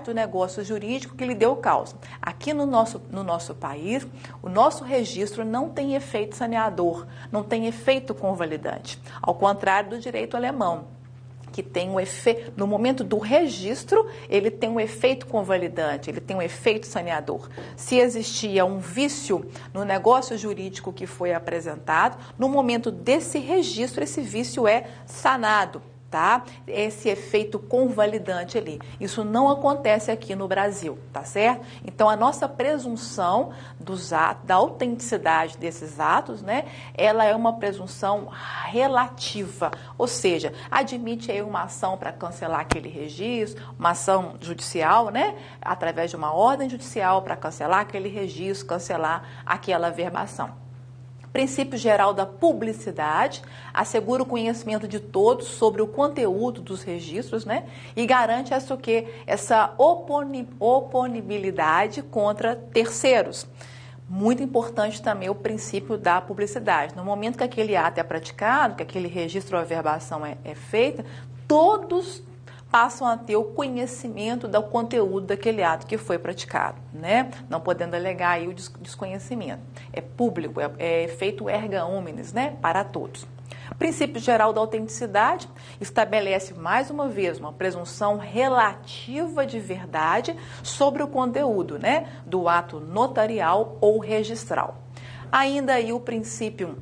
do negócio jurídico que lhe deu causa. Aqui no nosso país, o nosso registro não tem efeito saneador, não tem efeito convalidante, ao contrário do direito alemão, que tem um efeito, no momento do registro, ele tem um efeito convalidante, ele tem um efeito saneador. Se existia um vício no negócio jurídico que foi apresentado, no momento desse registro, esse vício é sanado. Tá? Esse efeito convalidante ali. Isso não acontece aqui no Brasil, tá certo? Então, a nossa presunção dos atos, da autenticidade desses atos, né? Ela é uma presunção relativa, ou seja, admite aí uma ação para cancelar aquele registro, uma ação judicial, né? Através de uma ordem judicial para cancelar aquele registro, cancelar aquela verbação. Princípio geral da publicidade, assegura o conhecimento de todos sobre o conteúdo dos registros, né? E garante essa oponibilidade contra terceiros. Muito importante também o princípio da publicidade. No momento que aquele ato é praticado, que aquele registro ou averbação é feita, todos passam a ter o conhecimento do conteúdo daquele ato que foi praticado, né? Não podendo alegar aí o desconhecimento. É público, é feito erga omnes, né? Para todos. Princípio geral da autenticidade estabelece, mais uma vez, uma presunção relativa de verdade sobre o conteúdo, né? Do ato notarial ou registral. Ainda aí o princípio...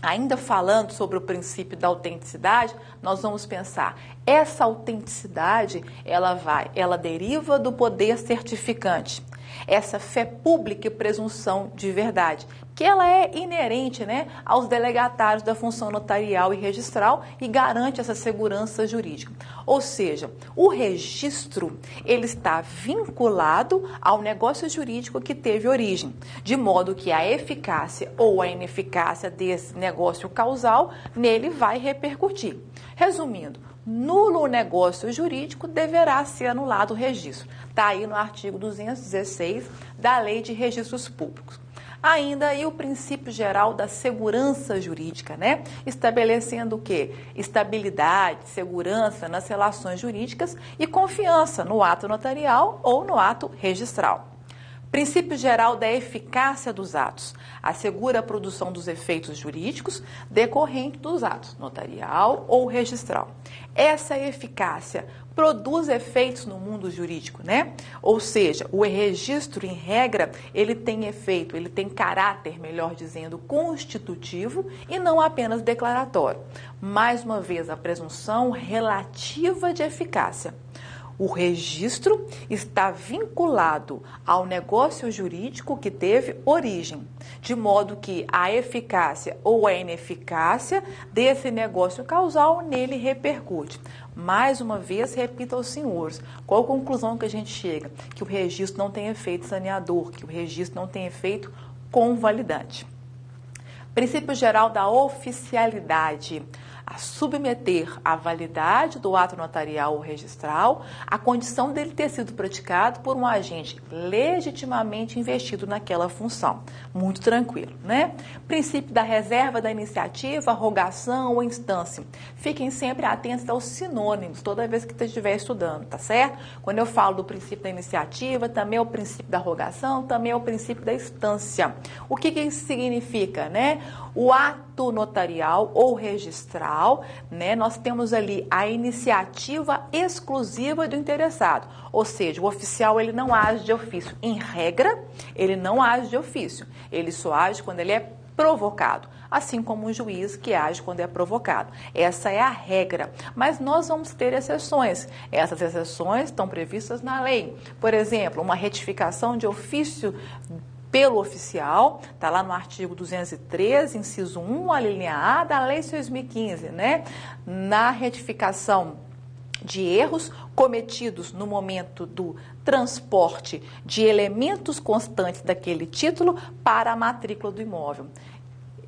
Ainda falando sobre o princípio da autenticidade, nós vamos pensar, essa autenticidade, ela deriva do poder certificante, essa fé pública e presunção de verdade, que ela é inerente, né, aos delegatários da função notarial e registral e garante essa segurança jurídica. Ou seja, o registro, ele está vinculado ao negócio jurídico que teve origem, de modo que a eficácia ou a ineficácia desse negócio causal nele vai repercutir. Resumindo, nulo o negócio jurídico, deverá ser anulado o registro. Está aí no artigo 216 da Lei de Registros Públicos. Ainda aí o princípio geral da segurança jurídica, né? Estabelecendo o quê? Estabilidade, segurança nas relações jurídicas e confiança no ato notarial ou no ato registral. Princípio geral da eficácia dos atos. Assegura a produção dos efeitos jurídicos decorrentes dos atos, notarial ou registral. Essa eficácia produz efeitos no mundo jurídico, né? Ou seja, o registro, em regra, ele tem efeito, ele tem caráter, melhor dizendo, constitutivo e não apenas declaratório. Mais uma vez, a presunção relativa de eficácia. O registro está vinculado ao negócio jurídico que teve origem, de modo que a eficácia ou a ineficácia desse negócio causal nele repercute. Mais uma vez, repito aos senhores, qual a conclusão que a gente chega? Que o registro não tem efeito saneador, que o registro não tem efeito convalidante. Princípio geral da oficialidade. A submeter à validade do ato notarial ou registral a condição dele ter sido praticado por um agente legitimamente investido naquela função. Muito tranquilo, né? Princípio da reserva da iniciativa, rogação ou instância. Fiquem sempre atentos aos sinônimos toda vez que estiver estudando, tá certo? Quando eu falo do princípio da iniciativa, também é o princípio da rogação, também é o princípio da instância. O que isso significa, né? O ato notarial ou registral, né, nós temos ali a iniciativa exclusiva do interessado, ou seja, o oficial ele não age de ofício. Em regra, ele não age de ofício, ele só age quando ele é provocado, assim como o juiz que age quando é provocado. Essa é a regra, mas nós vamos ter exceções. Essas exceções estão previstas na lei. Por exemplo, uma retificação de ofício pelo oficial, está lá no artigo 213, inciso 1, a linha A da Lei 6.015, né? Na retificação de erros cometidos no momento do transporte de elementos constantes daquele título para a matrícula do imóvel.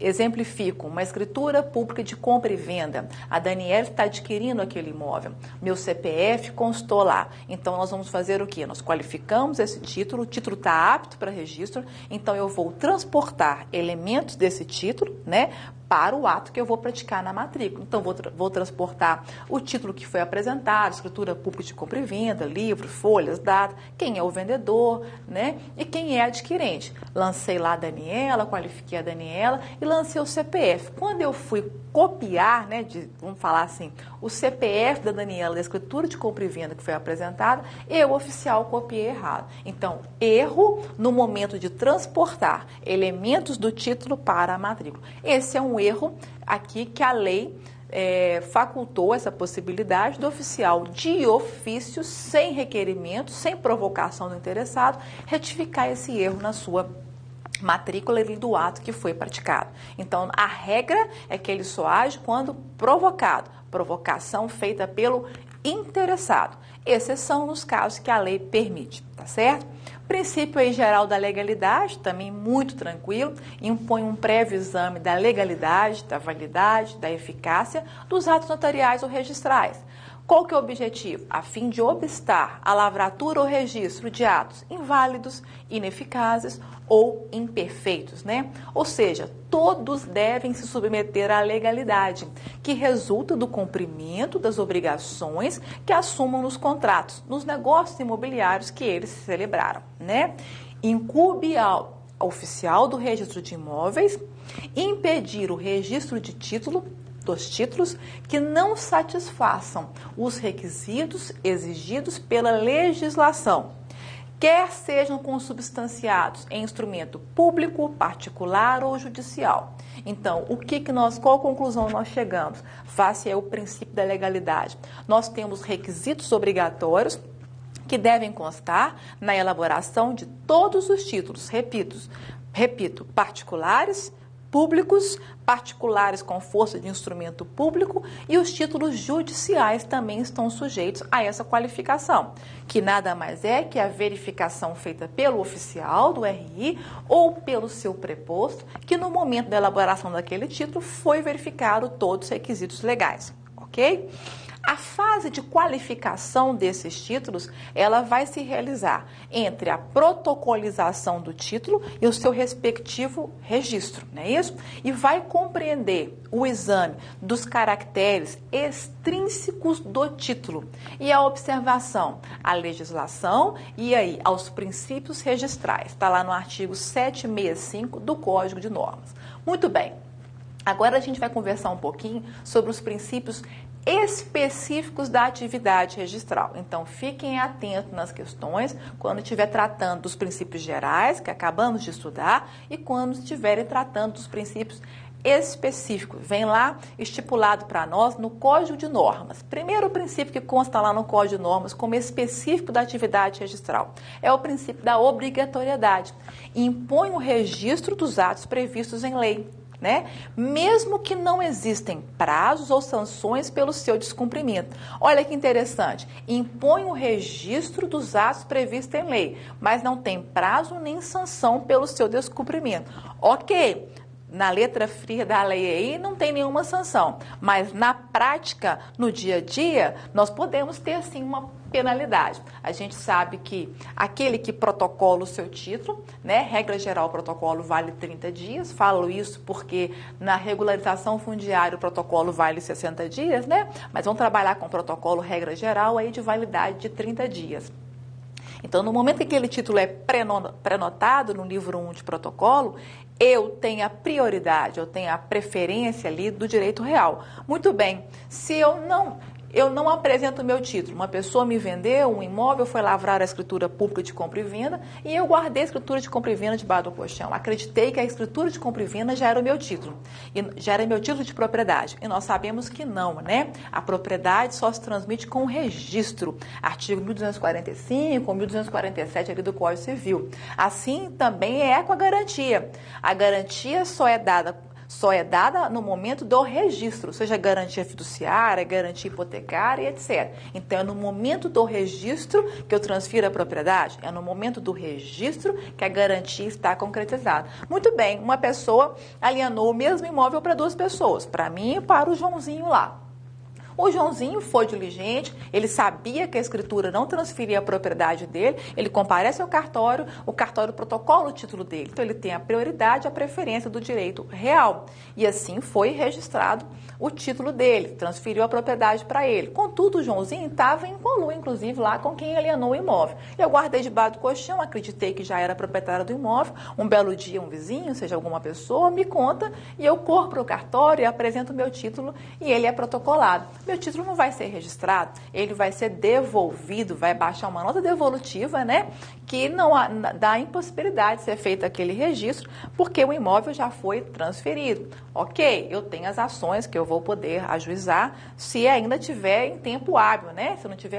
Exemplifico, uma escritura pública de compra e venda. A Daniela está adquirindo aquele imóvel. Meu CPF constou lá. Então, nós vamos fazer o quê? Nós qualificamos esse título, o título está apto para registro, então eu vou transportar elementos desse título, né, para o ato que eu vou praticar na matrícula. Então, vou transportar o título que foi apresentado, escritura pública de compra e venda, livro, folhas, data, quem é o vendedor, né? E quem é adquirente. Lancei lá a Daniela, qualifiquei a Daniela e lancei o CPF. Quando eu fui copiar, né, vamos falar assim, o CPF da Daniela, da escritura de compra e venda que foi apresentada, eu, oficial, copiei errado. Então, erro no momento de transportar elementos do título para a matrícula. Esse é um erro aqui que a lei facultou essa possibilidade do oficial de ofício, sem requerimento, sem provocação do interessado, retificar esse erro na sua matrícula do ato que foi praticado. Então, a regra é que ele só age quando provocado. Provocação feita pelo interessado. Exceção nos casos que a lei permite, tá certo? Princípio aí geral da legalidade, também muito tranquilo, impõe um prévio exame da legalidade, da validade, da eficácia dos atos notariais ou registrais. Qual que é o objetivo? A fim de obstar a lavratura ou registro de atos inválidos, ineficazes ou imperfeitos, né? Ou seja, todos devem se submeter à legalidade, que resulta do cumprimento das obrigações que assumam nos contratos, nos negócios imobiliários que eles celebraram, né? Incumbe ao oficial do registro de imóveis impedir o registro de dos títulos que não satisfaçam os requisitos exigidos pela legislação, quer sejam consubstanciados em instrumento público, particular ou judicial. Então, qual conclusão nós chegamos? Face ao princípio da legalidade. Nós temos requisitos obrigatórios que devem constar na elaboração de todos os títulos, repito, particulares, públicos, particulares com força de instrumento público e os títulos judiciais também estão sujeitos a essa qualificação, que nada mais é que a verificação feita pelo oficial do RI ou pelo seu preposto, que no momento da elaboração daquele título foi verificado todos os requisitos legais, ok? A fase de qualificação desses títulos, ela vai se realizar entre a protocolização do título e o seu respectivo registro, não é isso? E vai compreender o exame dos caracteres extrínsecos do título e a observação à legislação e aí aos princípios registrais. Está lá no artigo 765 do Código de Normas. Muito bem. Agora a gente vai conversar um pouquinho sobre os princípios específicos da atividade registral. Então, fiquem atentos nas questões quando estiver tratando dos princípios gerais, que acabamos de estudar, e quando estiverem tratando dos princípios específicos. Vem lá estipulado para nós no Código de Normas. Primeiro princípio que consta lá no Código de Normas como específico da atividade registral é o princípio da obrigatoriedade. Impõe o registro dos atos previstos em lei, né? Mesmo que não existem prazos ou sanções pelo seu descumprimento. Olha que interessante, impõe o registro dos atos previstos em lei, mas não tem prazo nem sanção pelo seu descumprimento. Ok, na letra fria da lei aí não tem nenhuma sanção, mas na prática, no dia a dia, nós podemos ter sim uma penalidade. A gente sabe que aquele que protocola o seu título, né, regra geral, o protocolo vale 30 dias, falo isso porque na regularização fundiária o protocolo vale 60 dias, né, mas vamos trabalhar com o protocolo regra geral aí de validade de 30 dias. Então, no momento em que aquele título é pré-notado no livro 1 de protocolo, eu tenho a prioridade, eu tenho a preferência ali do direito real. Muito bem, se eu não apresento o meu título, uma pessoa me vendeu um imóvel, foi lavrar a escritura pública de compra e venda e eu guardei a escritura de compra e venda debaixo do colchão. Acreditei que a escritura de compra e venda já era o meu título, já era meu título de propriedade. E nós sabemos que não, né? A propriedade só se transmite com o registro. Artigo 1245 ou 1247 ali do Código Civil. Assim também é com a garantia. A garantia só é dada no momento do registro, seja garantia fiduciária, garantia hipotecária, etc. Então, é no momento do registro que eu transfiro a propriedade, é no momento do registro que a garantia está concretizada. Muito bem, uma pessoa alienou o mesmo imóvel para duas pessoas, para mim e para o Joãozinho lá. O Joãozinho foi diligente, ele sabia que a escritura não transferia a propriedade dele, ele comparece ao cartório, o cartório protocola o título dele. Então, ele tem a prioridade, a preferência do direito real. E assim foi registrado o título dele, transferiu a propriedade para ele. Contudo, o Joãozinho estava em conluio, inclusive, lá com quem alienou o imóvel. Eu guardei debaixo do colchão, acreditei que já era proprietário do imóvel. Um belo dia, um vizinho, seja alguma pessoa, me conta e eu corro para o cartório e apresento o meu título e ele é protocolado. Meu título não vai ser registrado, ele vai ser devolvido, vai baixar uma nota devolutiva, né? Que não dá a impossibilidade de ser feito aquele registro, porque o imóvel já foi transferido. Ok, eu tenho as ações que eu vou poder ajuizar se ainda tiver em tempo hábil, né? Se não tiver